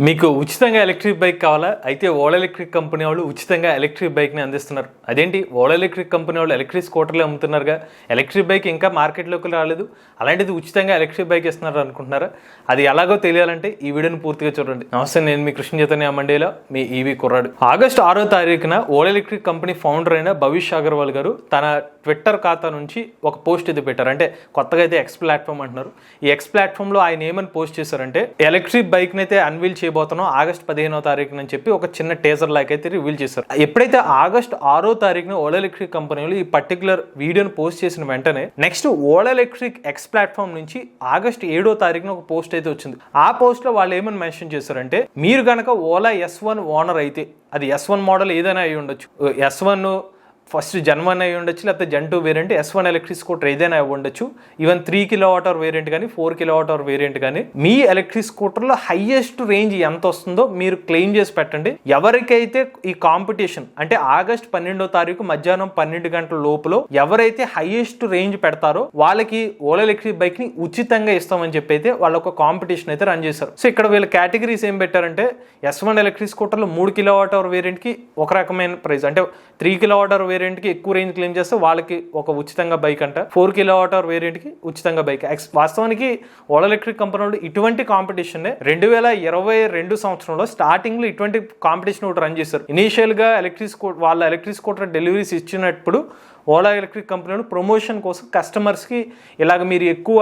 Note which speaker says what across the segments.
Speaker 1: మీకు ఉచితంగా electric bike కావాలా? అయితే ఓలా ఎలక్ట్రిక్ కంపెనీ వాళ్ళు ఉచితంగా ఎలక్ట్రిక్ బైక్ని అందిస్తున్నారు. అదేంటి, ఓలా ఎలక్ట్రిక్ కంపెనీ వాళ్ళు ఎలక్ట్రిక్ స్కూటర్లు అమ్ముతున్నారుగా, ఎలక్ట్రిక్ బైక్ ఇంకా మార్కెట్లోకి రాలేదు, అలాంటిది ఉచితంగా ఎలక్ట్రిక్ బైక్ ఇస్తున్నారు అనుకుంటున్నారా? అది ఎలాగో తెలియాలంటే ఈ వీడియోని పూర్తిగా చూడండి. నమస్తే, నేను మీ కృష్ణ చైతన్య మండేలా, మీ ఈవీ కుర్రాడు. ఆగస్టు 6వ తారీఖున ఓలా ఎలక్ట్రిక్ కంపెనీ ఫౌండర్ అయిన భవిష్ అగర్వాల్ గారు తన ట్విట్టర్ ఖాతా నుంచి ఒక పోస్ట్ ఇది పెట్టారు. అంటే కొత్తగా అయితే ఎక్స్ ప్లాట్ఫామ్ అంటున్నారు. ఈ ఎక్స్ ప్లాట్ఫామ్లో ఆయన ఏమని పోస్ట్ చేశారంటే, ఎలక్ట్రిక్ బైక్ని అయితే అన్వీల్ చేయబోతున్నాం ఆగస్టు 15వ తారీఖున అని చెప్పి ఒక చిన్న టేజర్ లాక్ అయితే రివీల్ చేశారు. ఎప్పుడైతే ఆగస్టు 6వ తారీఖున ఓలా ఎలక్ట్రిక్ కంపెనీలు ఈ పర్టికులర్ వీడియోని పోస్ట్ చేసిన వెంటనే next Ola electric X platform నుంచి ఆగస్టు 7వ తారీఖున ఒక పోస్ట్ అయితే వచ్చింది. ఆ పోస్ట్ లో వాళ్ళు ఏమని మెన్షన్ చేశారంటే, మీరు గనక ఓలా S1 ఓనర్ అయితే, అది S1 మోడల్ ఏదైనా అయి ఉండొచ్చు, S1 ఫస్ట్ జన్ 1 అయి ఉండొచ్చు, లేకపోతే Jan 2 variant, S1 electric scooter ఏదైనా అయి ఉండొచ్చు, ఈవెన్ 3 kWh వేరియంట్ కానీ 4 kWh వేరియంట్ కానీ, మీ ఎలక్ట్రిక్ స్కూటర్లో హైయెస్ట్ రేంజ్ ఎంత వస్తుందో మీరు క్లెయిమ్ చేసి పెట్టండి. ఎవరికైతే ఈ కాంపిటీషన్ అంటే ఆగస్టు 12వ తారీఖు మధ్యాహ్నం 12 గంటల లోపల ఎవరైతే హైయెస్ట్ రేంజ్ పెడతారో వాళ్ళకి ఓలా ఎలక్ట్రిక్ బైక్ ని ఉచితంగా ఇస్తామని చెప్పి అయితే వాళ్ళ ఒక కాంపిటీషన్ అయితే రన్ చేశారు. సో ఇక్కడ వీళ్ళ కేటగిరీస్ ఏం పెట్టారంటే, S1 ఎలక్ట్రిక్ స్కూటర్లో 3 kWh వేరియంట్ కి ఒక రకమైన ప్రైస్, అంటే 3 kWh వేరియంట్ కి ఎక్కువ రేంజ్ క్లెయిమ్ చేస్తే వాళ్ళకి ఒక ఉచితంగా బైక్ అంట, 4 kWh వేరియంట్ కి ఉచితంగా బైక్. వాస్తవానికి ఓలా ఎలక్ట్రిక్ కంపెనీ వాళ్ళు ఇటువంటి కాంపిటీషన్ 2022 సంవత్సరంలో స్టార్టింగ్ లో ఇటువంటి కాంపిటీషన్ ఒకటి రన్ చేశారు. ఇనీషియల్ గా వాళ్ళ ఎలక్ట్రిక్ స్కూటర్ డెలివరీస్ ఇచ్చినప్పుడు ఓలా ఎలక్ట్రిక్ కంపెనీ ప్రమోషన్ కోసం కస్టమర్స్ కి ఇలాగ మీరు ఎక్కువ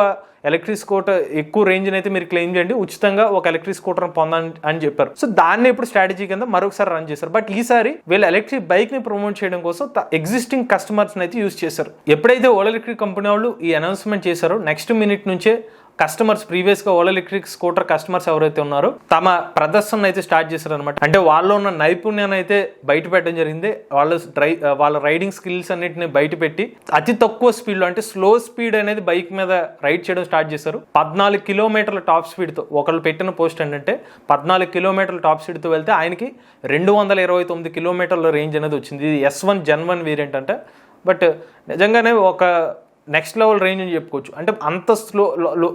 Speaker 1: ఎలక్ట్రిక్ స్కూటర్ ఎక్కువ రేంజ్ అయితే మీరు క్లెయిమ్ చేయండి, ఉచితంగా ఒక ఎలక్ట్రిక్ స్కూటర్ పొందండి అని చెప్పారు. సో దాన్ని ఇప్పుడు స్ట్రాటజీ కింద మరొకసారి రన్ చేశారు. బట్ ఈసారి వీళ్ళు ఎలక్ట్రిక్ బైక్ ని ప్రమోట్ చేయడం కోసం ఎగ్జిస్టింగ్ కస్టమర్స్ అయితే యూజ్ చేశారు. ఎప్పుడైతే ఓలా ఎలక్ట్రిక్ కంపెనీ వాళ్ళు ఈ అనౌన్స్మెంట్ చేశారో నెక్స్ట్ మినిట్ నుంచే కస్టమర్స్, ప్రీవియస్ గా ఓలా ఎలక్ట్రిక్ స్కూటర్ కస్టమర్స్ ఎవరైతే ఉన్నారో తమ ప్రదర్శన అయితే స్టార్ట్ చేశారు అనమాట. అంటే వాళ్ళు ఉన్న నైపుణ్యాన్ని అయితే బయట పెట్టడం జరిగింది. వాళ్ళ రైడింగ్ స్కిల్స్ అన్నిటిని బయట పెట్టి అతి తక్కువ స్పీడ్ లో, అంటే స్లో స్పీడ్ అనేది బైక్ మీద రైడ్ చేయడం స్టార్ట్ చేశారు. 14 కిలోమీటర్ల టాప్ స్పీడ్ తో ఒకళ్ళు పెట్టిన పోస్ట్ ఏంటంటే, 14 కిలోమీటర్ల టాప్ స్పీడ్ తో వెళ్తే ఆయనకి 229 కిలోమీటర్ల రేంజ్ అనేది వచ్చింది. ఇది S1 జన్ 1 వేరియంట్ అంట. బట్ నిజంగానే ఒక నెక్స్ట్ లెవెల్ రేంజ్ అని చెప్పుకోవచ్చు. అంటే అంత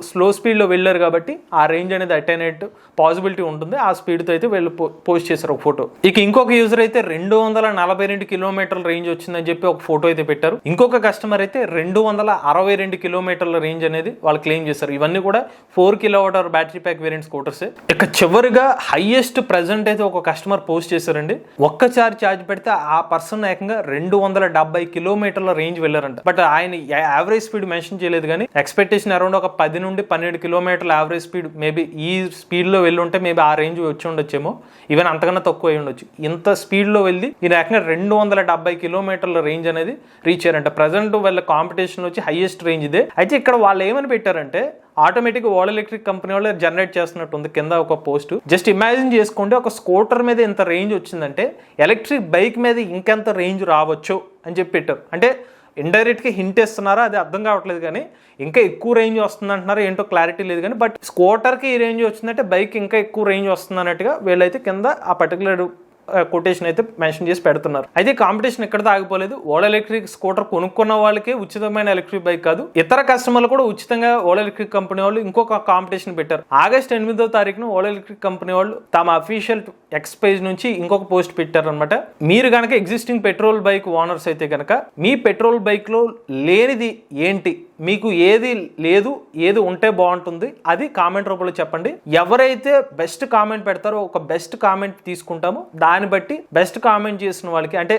Speaker 1: స్లో స్పీడ్లో వెళ్ళారు కాబట్టి ఆ రేంజ్ అనేది అటైన్ అయ్యే పాసిబిలిటీ ఉంటుంది. ఆ స్పీడ్తో అయితే వీళ్ళు పోస్ట్ చేశారు ఒక ఫోటో. ఇక ఇంకొక యూజర్ అయితే 242 కిలోమీటర్ల రేంజ్ వచ్చిందని చెప్పి ఒక ఫోటో అయితే పెట్టారు. ఇంకొక కస్టమర్ అయితే 262 కిలోమీటర్ల రేంజ్ అనేది వాళ్ళు క్లెయిమ్ చేశారు. ఇవన్నీ కూడా 4 kWh battery pack variant scooters. ఇక చివరిగా హైయెస్ట్ ప్రెజెంట్ అయితే ఒక కస్టమర్ పోస్ట్ చేశారండి. ఒక్క ఛార్జ్ పెడితే ఆ పర్సన్ ఏకంగా 270 కిలోమీటర్ల రేంజ్ వెళ్ళారంట. బట్ ఆయన యావరేజ్ స్పీడ్ మెన్షన్ చేయలేదు, కానీ ఎక్స్పెక్టేషన్ అరౌండ్ ఒక 10 నుండి 12 కిలోమీటర్ల యావరేజ్ స్పీడ్, మేబీ ఈ స్పీడ్ లో వెళ్ళి ఉంటే మేబీ ఆ రేంజ్ వచ్చి ఉండొచ్చేమో, ఈవెన్ అంతకన్నా తక్కువ అయి ఉండొచ్చు. ఇంత స్పీడ్ లో వెళ్ళి ఈయన ఏకంగా 270 కిలోమీటర్ల రేంజ్ అనేది రీచ్ అయ్యారంట. ప్రజెంట్ వాళ్ళ కాంపిటీషన్ వచ్చి హైయెస్ట్ రేంజ్ ఇదే. అయితే ఇక్కడ వాళ్ళు ఏమని పెట్టారంటే, ఆటోమేటిక్ ఓలా ఎలక్ట్రిక్ కంపెనీ వాళ్ళు జనరేట్ చేస్తున్నట్టు ఉంది కింద ఒక పోస్ట్. జస్ట్ ఇమాజిన్ చేసుకోండి, ఒక స్కూటర్ మీద ఇంత రేంజ్ వచ్చిందంటే ఎలక్ట్రిక్ బైక్ మీద ఇంకెంత రేంజ్ రావచ్చు అని చెప్పి పెట్టారు. అంటే ఇండైరెక్ట్గా హింట్ ఇస్తున్నారా అది అర్థం కావట్లేదు, కానీ ఇంకా ఎక్కువ రేంజ్ వస్తుంది అంటున్నారా ఏంటో క్లారిటీ లేదు. కానీ బట్ స్కూటర్కి ఈ రేంజ్ వచ్చిందంటే బైక్ ఇంకా ఎక్కువ రేంజ్ వస్తుంది అన్నట్టుగా వీళ్ళైతే కింద ఆ పర్టికులర్ కొటేషన్ అయితే మెన్షన్ చేసి పెడుతున్నారు. అయితే కాంపిటీషన్ ఎక్కడితో ఆగిపోలేదు. ఓలా ఎలక్ట్రిక్ స్కూటర్ కొనుక్కున్న వాళ్ళకే ఉచితమైన ఎలక్ట్రిక్ బైక్ కాదు, ఇతర కస్టమర్లు కూడా ఉచితంగా ఓలా ఎలక్ట్రిక్ కంపెనీ వాళ్ళు ఇంకొక కాంపిటీషన్ పెట్టారు. ఆగస్టు 8వ తారీఖున ఓలా ఎలక్ట్రిక్ కంపెనీ వాళ్ళు తమ అఫీషియల్ ఎక్స్ పేజ్ నుంచి ఇంకొక పోస్ట్ పెట్టారు అనమాట. మీరు కనుక ఎగ్జిస్టింగ్ పెట్రోల్ బైక్ ఓనర్స్ అయితే కనుక, మీ పెట్రోల్ బైక్ లో లేనిది ఏంటి, మీకు ఏది లేదు, ఏది ఉంటే బాగుంటుంది, అది కామెంట్ రూపంలో చెప్పండి. ఎవరైతే బెస్ట్ కామెంట్ పెడతారో ఒక బెస్ట్ కామెంట్ తీసుకుంటామో దాన్ని బట్టి బెస్ట్ కామెంట్ చేసిన వాళ్ళకి, అంటే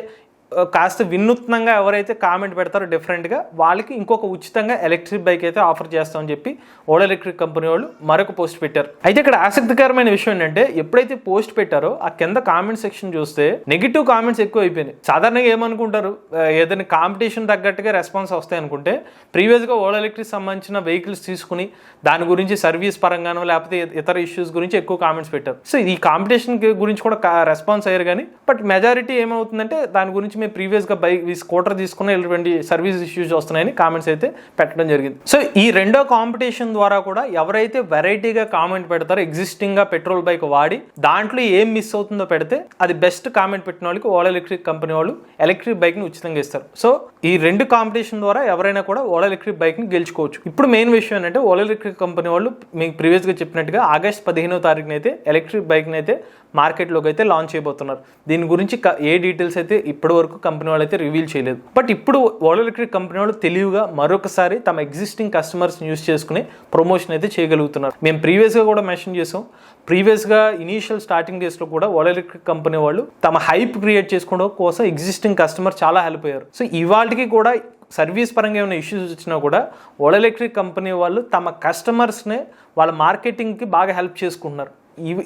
Speaker 1: కాస్త వినూత్నంగా ఎవరైతే కామెంట్ పెడతారో డిఫరెంట్గా, వాళ్ళకి ఇంకొక ఉచితంగా ఎలక్ట్రిక్ బైక్ అయితే ఆఫర్ చేస్తామని చెప్పి ఓలా ఎలక్ట్రిక్ కంపెనీ వాళ్ళు మరొక పోస్ట్ పెట్టారు. అయితే ఇక్కడ ఆసక్తికరమైన విషయం ఏంటంటే, ఎప్పుడైతే పోస్ట్ పెట్టారో ఆ కింద కామెంట్ సెక్షన్ చూస్తే నెగిటివ్ కామెంట్స్ ఎక్కువ అయిపోయినాయి. సాధారణంగా ఏమనుకుంటారు, ఏదైనా కాంపిటీషన్ తగ్గట్టుగా రెస్పాన్స్ వస్తాయి అనుకుంటే, ప్రీవియస్గా ఓలా ఎలక్ట్రిక్ సంబంధించిన వెహికల్స్ తీసుకుని దాని గురించి సర్వీస్ పరంగానో లేకపోతే ఇతర ఇష్యూస్ గురించి ఎక్కువ కామెంట్స్ పెట్టారు. సో ఈ కాంపిటీషన్ గురించి కూడా రెస్పాన్స్ అయ్యారు, కానీ బట్ మెజారిటీ ఏమవుతుందంటే దాని గురించి నుంచి మేము ప్రీవియస్గా ఈ స్కూటర్ తీసుకున్న ఇటువంటి సర్వీస్ ఇష్యూస్ వస్తున్నాయని కామెంట్స్ అయితే పెట్టడం జరిగింది. సో ఈ రెండో కాంపిటీషన్ ద్వారా కూడా ఎవరైతే వెరైటీగా కామెంట్ పెడతారో ఎగ్జిస్టింగ్గా పెట్రోల్ బైక్ వాడి దాంట్లో ఏం మిస్ అవుతుందో పెడితే అది బెస్ట్ కామెంట్ పెట్టిన వాళ్ళకి ఓలా ఎలక్ట్రిక్ కంపెనీ వాళ్ళు ఎలక్ట్రిక్ బైక్ని ఉచితంగా ఇస్తారు. సో ఈ రెండు కాంపిటీషన్ ద్వారా ఎవరైనా కూడా ఓలా ఎలక్ట్రిక్ బైక్ని గెలుచుకోవచ్చు. ఇప్పుడు మెయిన్ విషయం ఏంటంటే ఓలా ఎలక్ట్రిక్ కంపెనీ వాళ్ళు మీకు ప్రీవియస్గా చెప్పినట్టుగా ఆగస్ట్ 15వ తారీఖున అయితే ఎలక్ట్రిక్ బైక్ని అయితే మార్కెట్లోకి అయితే లాంచ్ చేయబోతున్నారు. దీని గురించి ఏ డీటెయిల్స్ అయితే ఇప్పటి వరకు కంపెనీ వాళ్ళు అయితే రివీల్ చేయలేదు. బట్ ఇప్పుడు ఓలా ఎలక్ట్రిక్ కంపెనీ వాళ్ళు తెలివిగా మరొకసారి తమ ఎగ్జిస్టింగ్ కస్టమర్స్ యూస్ చేసుకుని ప్రమోషన్ అయితే చేయగలుగుతున్నారు. మేము ప్రీవియస్గా కూడా మెన్షన్ చేసాం. ప్రీవియస్గా ఇనీషియల్ స్టార్టింగ్ డేస్లో కూడా ఓలా ఎలక్ట్రిక్ కంపెనీ వాళ్ళు తమ హైప్ క్రియేట్ చేసుకోవడం కోసం ఎగ్జిస్టింగ్ కస్టమర్ చాలా హెల్ప్ అయ్యారు. సో ఇవాళకి కూడా సర్వీస్ పరంగా ఏమైనా ఇష్యూస్ వచ్చినా కూడా ఓలా ఎలక్ట్రిక్ కంపెనీ వాళ్ళు తమ కస్టమర్స్నే వాళ్ళ మార్కెటింగ్కి బాగా హెల్ప్ చేసుకుంటున్నారు.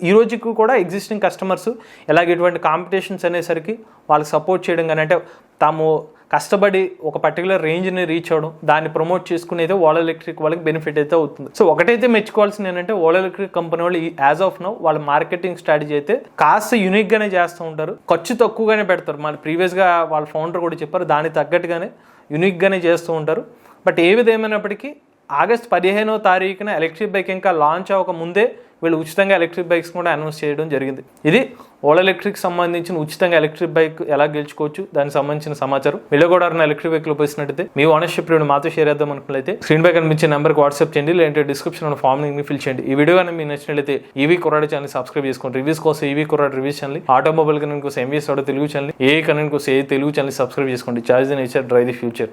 Speaker 1: ఈ రోజుకి కూడా ఎగ్జిస్టింగ్ కస్టమర్స్ ఎలాగ ఇటువంటి కాంపిటీషన్స్ అనేసరికి వాళ్ళకి సపోర్ట్ చేయడం కానీ అంటే తాము కష్టపడి ఒక పర్టికులర్ రేంజ్ని రీచ్ అవ్వడం దాన్ని ప్రమోట్ చేసుకుని అయితే ఓలా ఎలక్ట్రిక్ వాళ్ళకి బెనిఫిట్ అయితే అవుతుంది. సో ఒకటైతే మెచ్చుకోవాల్సింది ఏంటంటే ఓలా ఎలక్ట్రిక్ కంపెనీ వాళ్ళు యాజ్ ఆఫ్ నౌ వాళ్ళ మార్కెటింగ్ స్ట్రాటజీ అయితే కాస్త యూనిక్గానే చేస్తూ ఉంటారు, ఖర్చు తక్కువగానే పెడతారు. మన ప్రీవియస్గా వాళ్ళ ఫౌండర్ కూడా చెప్పారు దానికి తగ్గట్టుగానే యూనిక్గానే చేస్తూ ఉంటారు. బట్ ఏ విధమైనప్పటికీ ఆగస్ట్ 15వ తారీఖున ఎలక్ట్రిక్ బైక్ ఇంకా లాంచ్ అవ్వక ముందే వీళ్ళు ఉచితంగా ఎలక్ట్రిక్ బైక్స్ కూడా అనౌన్స్ చేయడం జరిగింది. ఇది ఓలా ఎలక్ట్రిక్ సంబంధించిన ఉచితంగా ఎలక్ట్రిక్ బైక్ ఎలా గెలుచుకోవచ్చు దానికి సంబంధించిన సమాచారం. వీళ్ళు కూడా ఎలక్ట్రిక్ బైక్ లో పోసినట్టయితే మీ ఓనర్షిప్ రివ్యూ మాతో షేర్ చేద్దాం అనుకున్నట్లయితే స్క్రీన్ పై కనిపించే నెంబర్కి వాట్సాప్ చేయండి, లేదంటే డిస్క్రిప్షన్ ఉన్న ఫామ్ ని ఫిల్ చేయండి. ఈ వీడియో కానీ మీకు నచ్చినట్లయితే ఈవీ కుర్రాడి ఛానల్ సబ్స్క్రైబ్ చేసుకోండి. రివ్యూస్ కోసం ఈవీ కుర్రాడి రివ్యూస్ ఛానల్, ఆటోమొబైల్ కనెక్ట్ కోసం ఎంవీఎస్ ఆటో తెలుగు ఛానల్, ఏ కనెక్ట్ కోసం ఏ తెలుగు ఛానల్ సబ్స్క్రైబ్ చేసుకోండి. Charge the nature, drive the future.